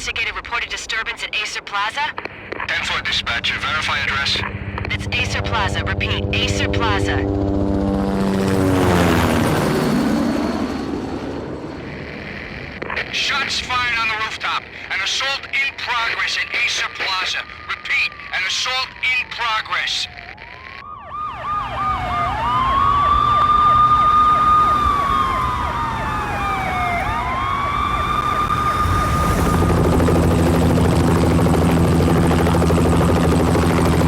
investigated reported disturbance at Acer Plaza? 10-4 dispatcher, verify address. It's Acer Plaza. Repeat, Acer Plaza. Shots fired on the rooftop. An assault in progress at Acer Plaza. Repeat, an assault in progress.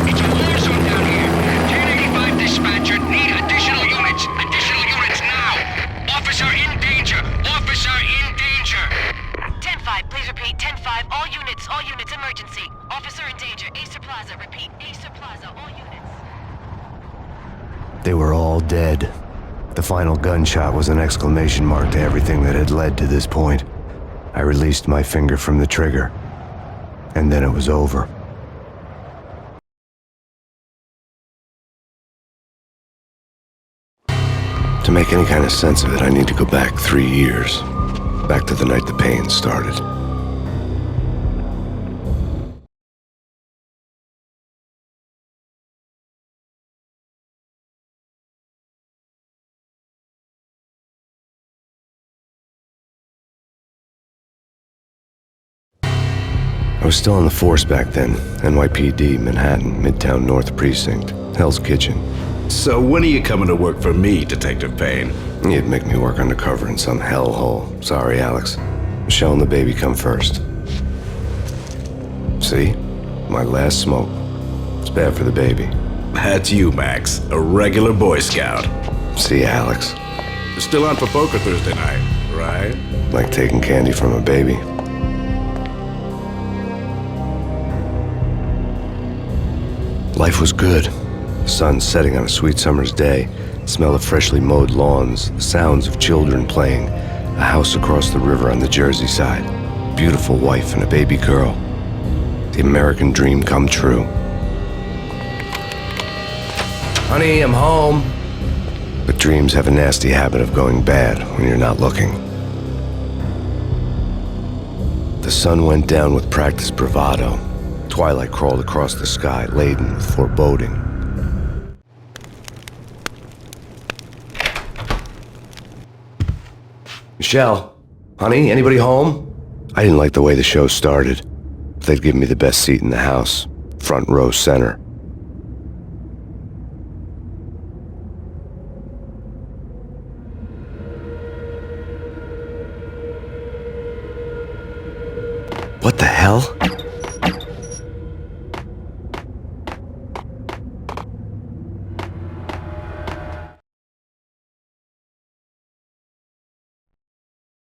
It's a war zone down here. 1085 dispatcher, need additional units. Additional units now. Officer in danger. Officer in danger. 10-5, please repeat. 10-5, all units, emergency. Officer in danger, Acer Plaza. Repeat, Acer Plaza, all units. They were all dead. The final gunshot was an exclamation mark to everything that had led to this point. I released my finger from the trigger, and then it was over. To make any kind of sense of it, I need to go back 3 years. Back to the night the Payne started. I was still on the force back then. NYPD, Manhattan, Midtown North Precinct, Hell's Kitchen. So when are you coming to work for me, Detective Payne? You'd make me work undercover in some hellhole. Sorry, Alex. Michelle and the baby come first. See? My last smoke. It's bad for the baby. That's you, Max. A regular Boy Scout. See, Alex. You're still on for poker Thursday night, right? Like taking candy from a baby. Life was good. The sun setting on a sweet summer's day, the smell of freshly mowed lawns, the sounds of children playing, a house across the river on the Jersey side, beautiful wife and a baby girl. The American dream come true. Honey, I'm home. But dreams have a nasty habit of going bad when you're not looking. The sun went down with practiced bravado. Twilight crawled across the sky, laden with foreboding. Michelle, honey, anybody home? I didn't like the way the show started. They'd give me the best seat in the house, front row center. What the hell?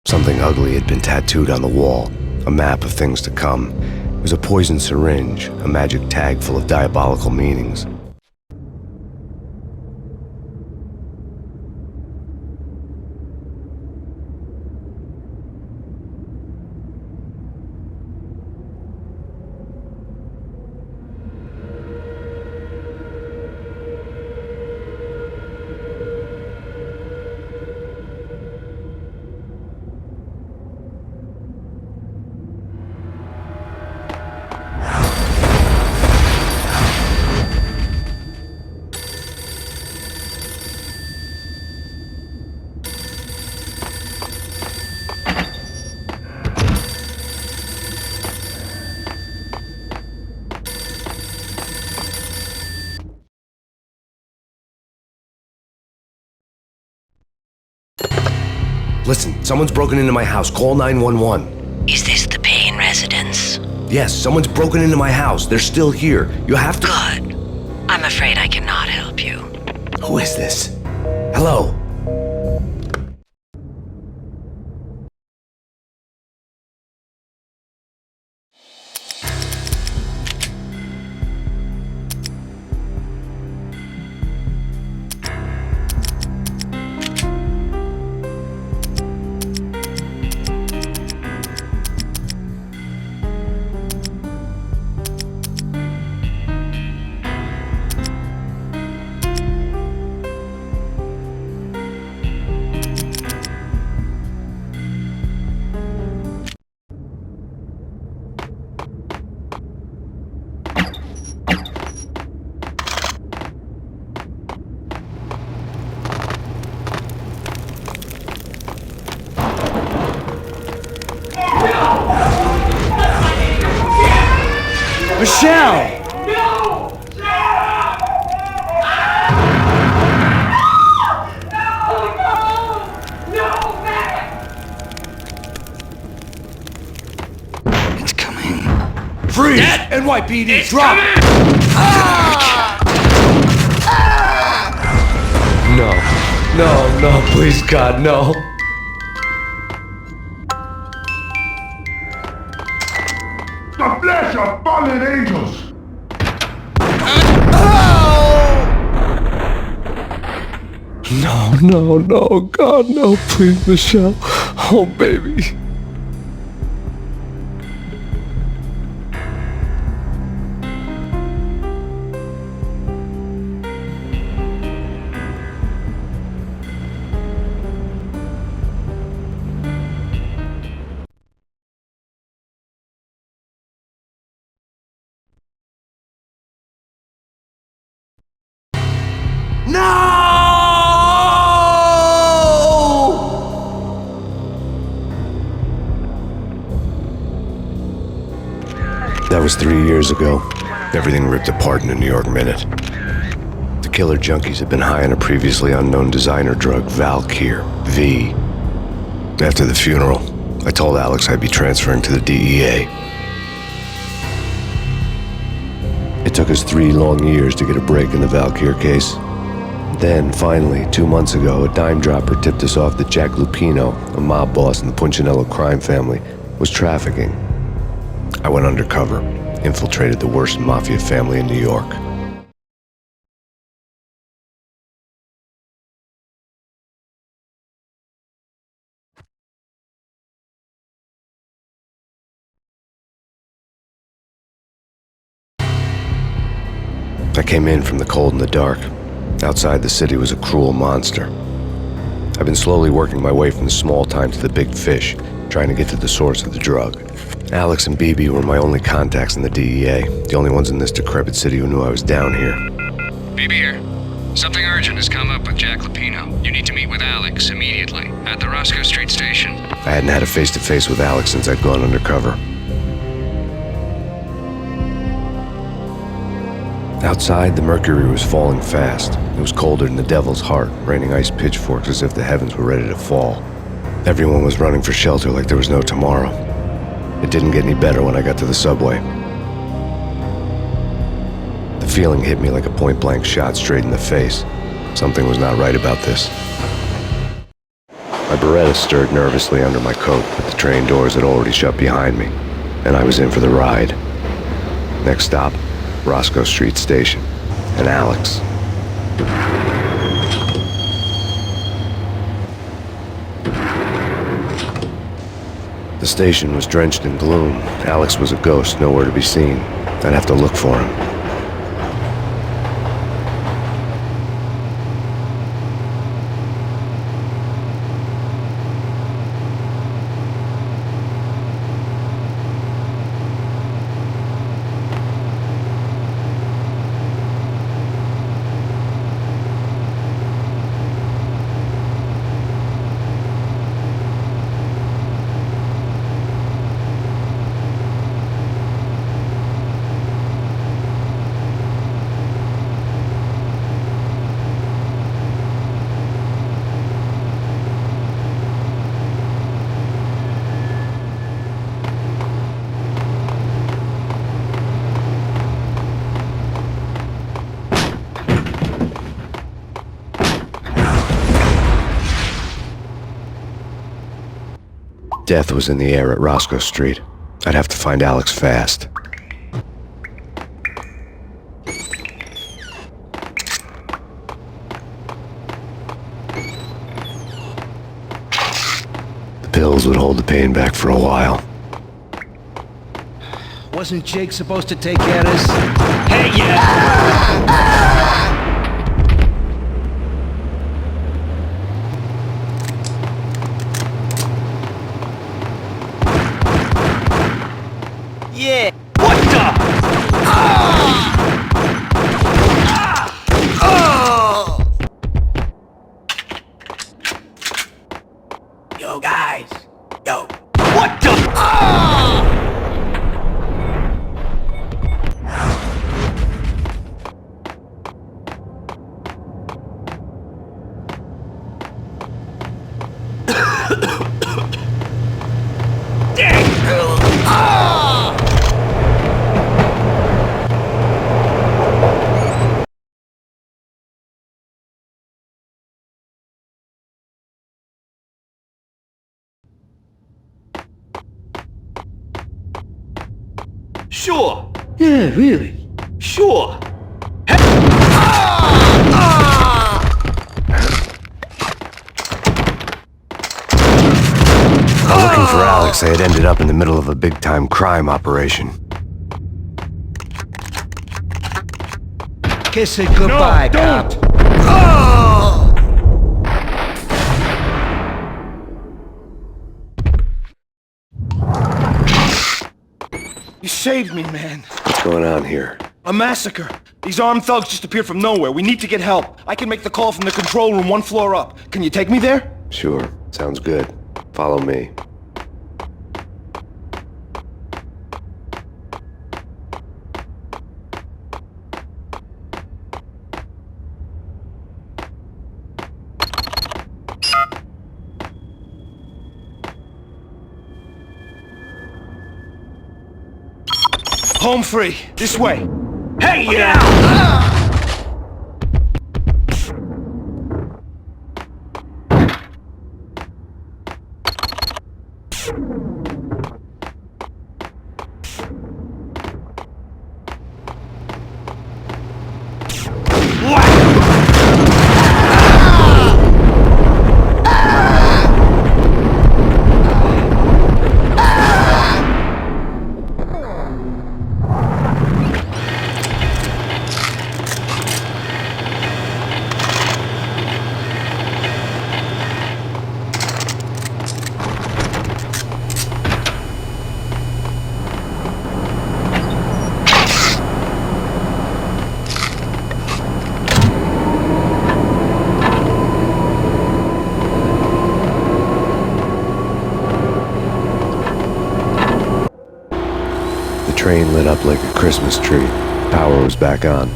Something ugly had been tattooed on the wall, a map of things to come. It was a poison syringe, a magic tag full of diabolical meanings. Listen, someone's broken into my house. Call 911. Is this the Payne residence? Yes, someone's broken into my house. They're still here. You have to... Good. I'm afraid I cannot help you. Who is this? Hello? Michelle! It's coming. Freeze! NYPD, drop! No, please, God, no. The flesh of fallen angels! No, God, no, please, Michelle. Oh, baby. That was 3 years ago. Everything ripped apart in a New York minute. The killer junkies had been high on a previously unknown designer drug, Valkyr, V. After the funeral, I told Alex I'd be transferring to the DEA. It took us 3 long years to get a break in the Valkyr case. Then, finally, 2 months ago, a dime dropper tipped us off that Jack Lupino, a mob boss in the Punchinello crime family, was trafficking. I went undercover, infiltrated the worst mafia family in New York. I came in from the cold and the dark. Outside the city was a cruel monster. I've been slowly working my way from the small time to the big fish, trying to get to the source of the drug. Alex and BB were my only contacts in the DEA, the only ones in this decrepit city who knew I was down here. BB here. Something urgent has come up with Jack Lupino. You need to meet with Alex immediately at the Roscoe Street station. I hadn't had a face-to-face with Alex since I'd gone undercover. Outside, the mercury was falling fast. It was colder than the devil's heart, raining ice pitchforks as if the heavens were ready to fall. Everyone was running for shelter like there was no tomorrow. It didn't get any better when I got to the subway. The feeling hit me like a point-blank shot straight in the face. Something was not right about this. My Beretta stirred nervously under my coat, but the train doors had already shut behind me, and I was in for the ride. Next stop, Roscoe Street Station, and Alex. The station was drenched in gloom. Alex was a ghost, nowhere to be seen. I'd have to look for him. Death was in the air at Roscoe Street. I'd have to find Alex fast. The pills would hold the pain back for a while. Wasn't Jake supposed to take care of this? Hey, yeah! Yeah! What the? Yo, guys! Yo! What the? Sure. Yeah, really. Sure. While looking for Alex, I had ended up in the middle of a big-time crime operation. Kiss it goodbye, don't. cop. You saved me, man. What's going on here? A massacre. These armed thugs just appeared from nowhere. We need to get help. I can make the call from the control room 1 floor up. Can you take me there? Sure, sounds good. Follow me. Home free. This way. Hey, yeah! The train lit up like a Christmas tree. Power was back on.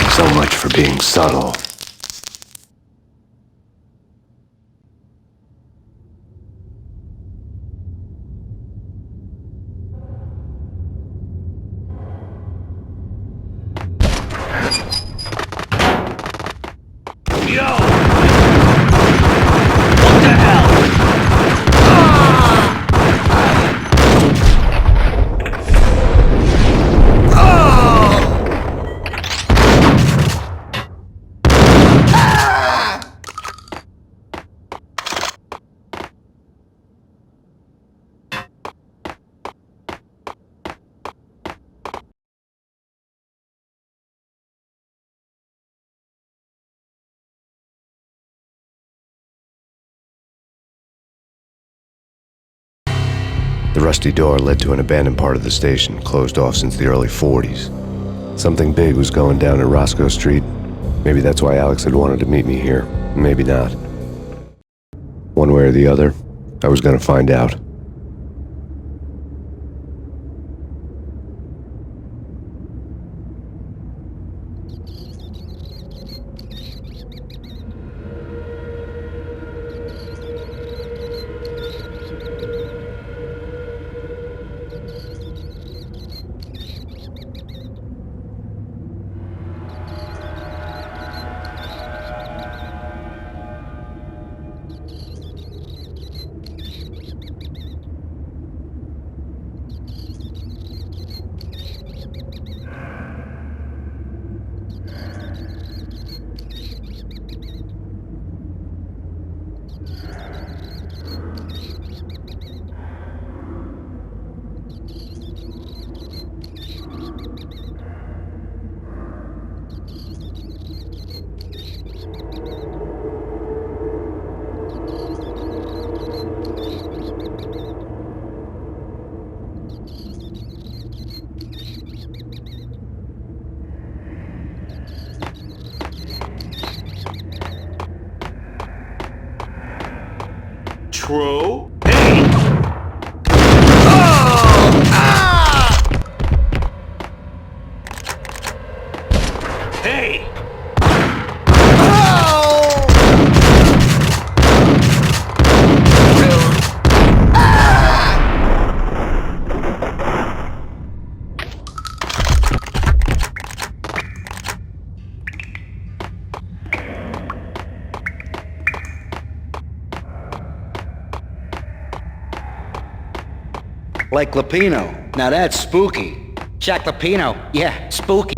So much for being subtle. Yo! What the hell? The rusty door led to an abandoned part of the station, closed off since the early 40s. Something big was going down at Roscoe Street. Maybe that's why Alex had wanted to meet me here. Maybe not. One way or the other, I was gonna find out. True? Hey! Like Lapino. Now that's spooky. Jack Lapino. Yeah, spooky.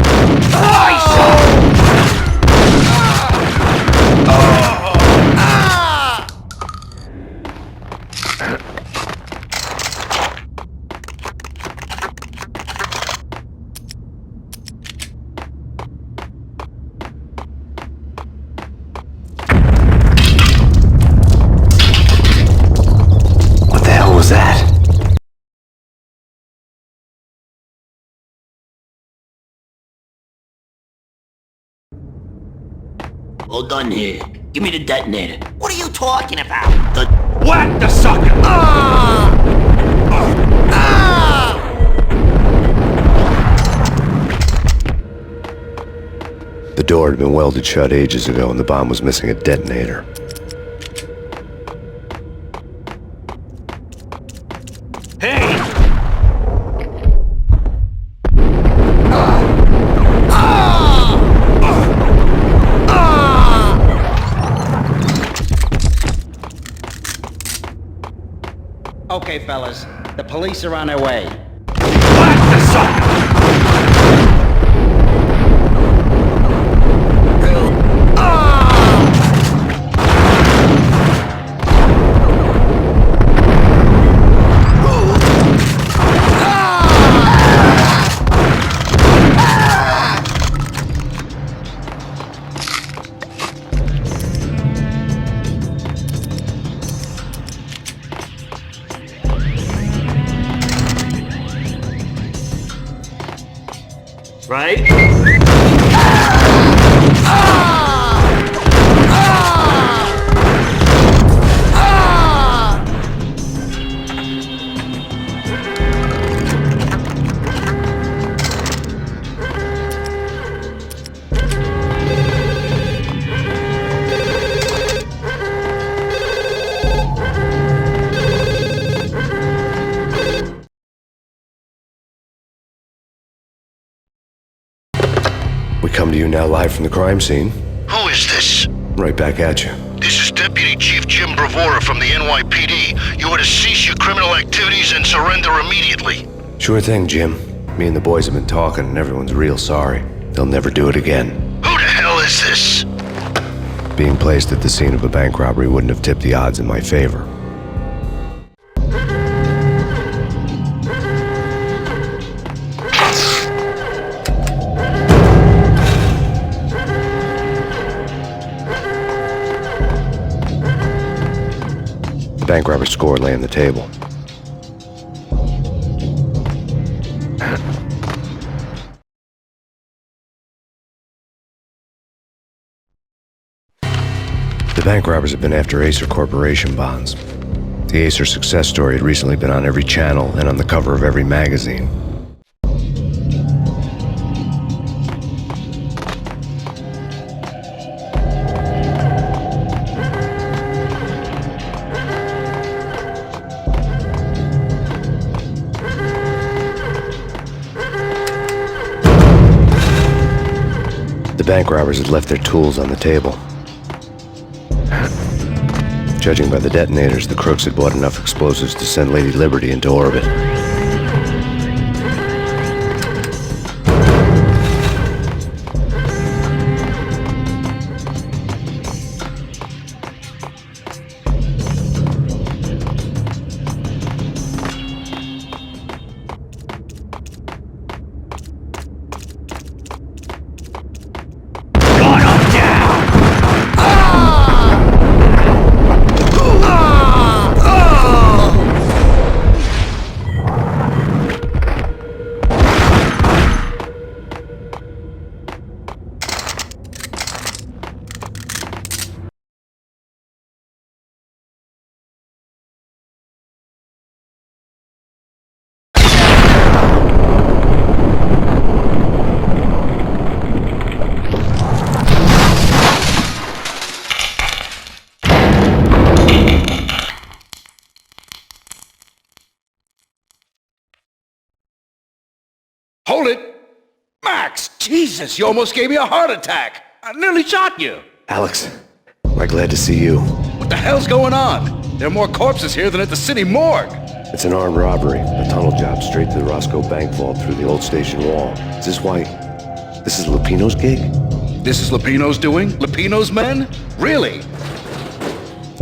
What the hell was that? All done here. Give me the detonator. What are you talking about? The Whack the sucker! The door had been welded shut ages ago and the bomb was missing a detonator. Hey! Okay, fellas. The police are on their way. Whack the sucker! Right? We come to you now live from the crime scene. Who is this? Right back at you. This is Deputy Chief Jim Bravura from the NYPD. You are to cease your criminal activities and surrender immediately. Sure thing, Jim. Me and the boys have been talking and everyone's real sorry. They'll never do it again. Who the hell is this? Being placed at the scene of a bank robbery wouldn't have tipped the odds in my favor. The bank robber's score lay on the table. The bank robbers have been after Acer Corporation bonds. The Acer success story had recently been on every channel and on the cover of every magazine. The bank robbers had left their tools on the table. Judging by the detonators, the crooks had bought enough explosives to send Lady Liberty into orbit. Max! Jesus, you almost gave me a heart attack! I nearly shot you! Alex, we're glad to see you. What the hell's going on? There are more corpses here than at the city morgue! It's an armed robbery, a tunnel job straight to the Roscoe Bank vault through the old station wall. Is this why... this is Lupino's gig? This is Lupino's doing? Lupino's men? Really?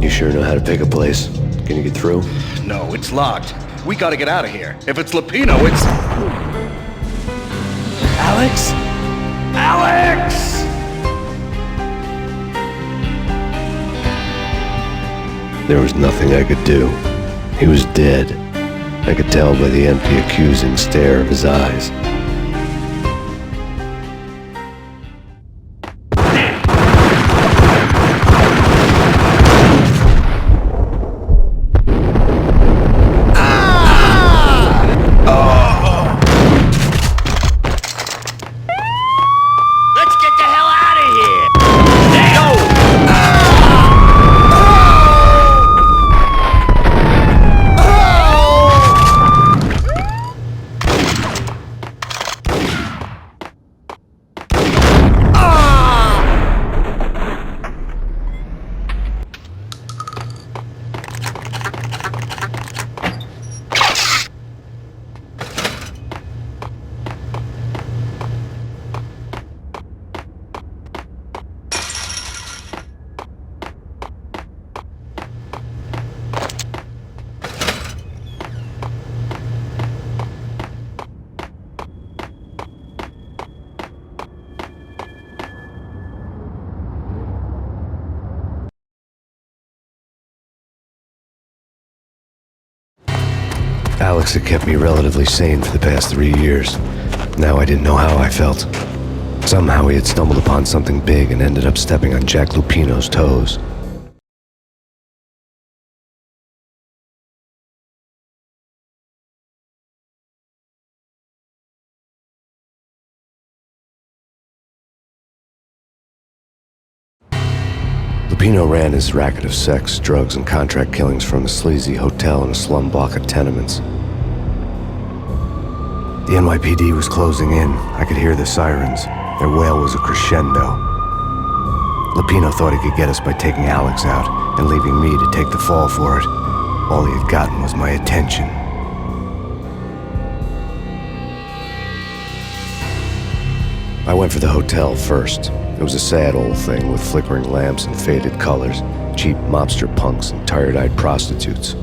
You sure know how to pick a place. Can you get through? No, it's locked. We gotta get out of here. If it's Lupino, it's... Alex? Alex! There was nothing I could do. He was dead. I could tell by the empty, accusing stare of his eyes. Let's get the hell out of here! Alex had kept me relatively sane for the past 3 years. Now I didn't know how I felt. Somehow he had stumbled upon something big and ended up stepping on Jack Lupino's toes. Lupino ran his racket of sex, drugs, and contract killings from a sleazy hotel in a slum block of tenements. The NYPD was closing in. I could hear the sirens. Their wail was a crescendo. Lupino thought he could get us by taking Alex out and leaving me to take the fall for it. All he had gotten was my attention. I went for the hotel first. It was a sad old thing with flickering lamps and faded colors, cheap mobster punks and tired-eyed prostitutes.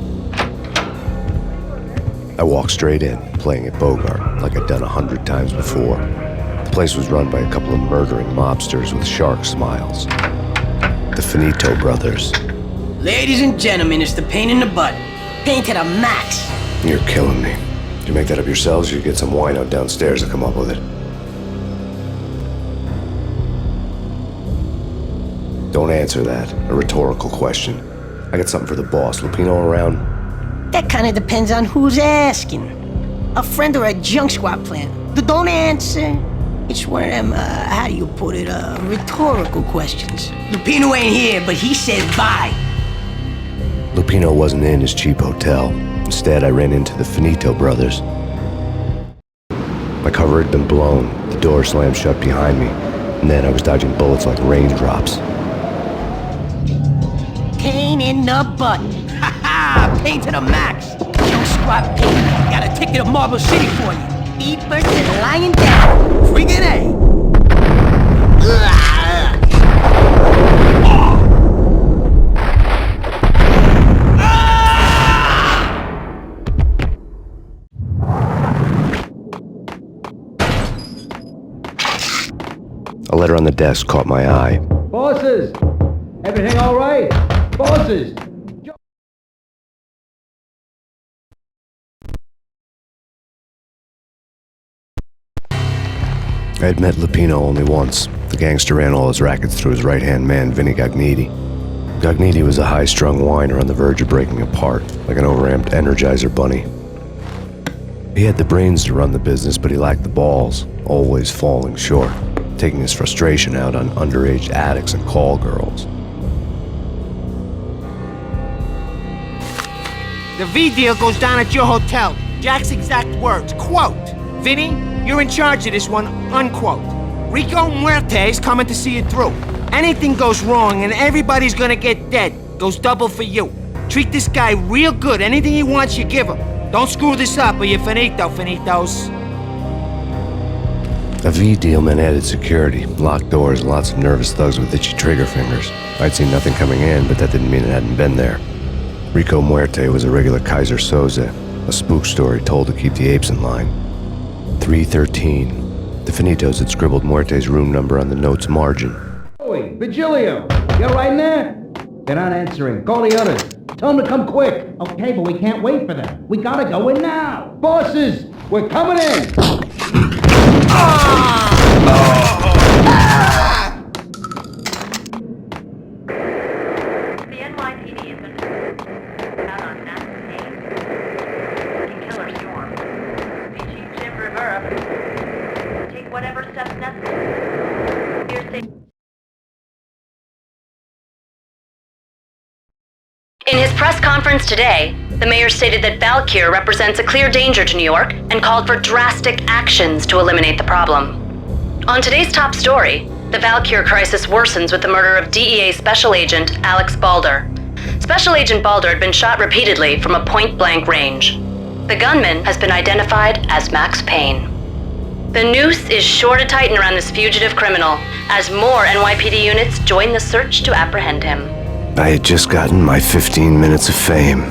I walked straight in, playing at Bogart, like I'd done 100 times before. The place was run by a couple of murdering mobsters with shark smiles. The Finito brothers. Ladies and gentlemen, it's the Payne in the butt. Payne to the max. You're killing me. Did you make that up yourselves, or you get some wino downstairs to come up with it? Don't answer that. A rhetorical question. I got something for the boss. Lupino around? That kind of depends on who's asking. A friend or a junk squad plan. Don't answer. It's one of them, how do you put it, rhetorical questions. Lupino ain't here, but he says bye. Lupino wasn't in his cheap hotel. Instead, I ran into the Finito brothers. My cover had been blown. The door slammed shut behind me. And then I was dodging bullets like raindrops. Payne in the butt. Ha ha! Payne to the max. Junk squad Payne. Got a ticket to Marble City for you. Beepers and lying down. Friggin' A. A letter on the desk caught my eye. Bosses! Everything all right? Bosses! I had met Lupino only once. The gangster ran all his rackets through his right-hand man, Vinny Gagniti. Gagniti was a high-strung whiner on the verge of breaking apart, like an overamped Energizer bunny. He had the brains to run the business, but he lacked the balls, always falling short, taking his frustration out on underage addicts and call girls. The V deal goes down at your hotel. Jack's exact words, quote, Vinny, You're in charge of this one, unquote. Rico Muerte's coming to see it through. Anything goes wrong and everybody's gonna get dead. Goes double for you. Treat this guy real good. Anything he wants, you give him. Don't screw this up or you're finito, finitos. A V deal meant added security, locked doors, and lots of nervous thugs with itchy trigger fingers. I'd seen nothing coming in, but that didn't mean it hadn't been there. Rico Muerte was a regular Kaiser Soze, a spook story told to keep the apes in line. 313. The Finitos had scribbled Muerte's room number on the note's margin. Oi, Vigilio! You all right in there? They're not answering. Call the others. Tell them to come quick. Okay, but we can't wait for them. We gotta go in now. Bosses, we're coming in! The NYPD has been out on Max Payne. Working killer storm. The Chief Jim Rivera. Take whatever steps necessary. Here's safe. In his press conference today, the mayor stated that Valkyr represents a clear danger to New York and called for drastic actions to eliminate the problem. On today's top story, the Valkyr crisis worsens with the murder of DEA Special Agent Alex Balder. Special Agent Balder had been shot repeatedly from a point-blank range. The gunman has been identified as Max Payne. The noose is sure to tighten around this fugitive criminal as more NYPD units join the search to apprehend him. I had just gotten my 15 minutes of fame.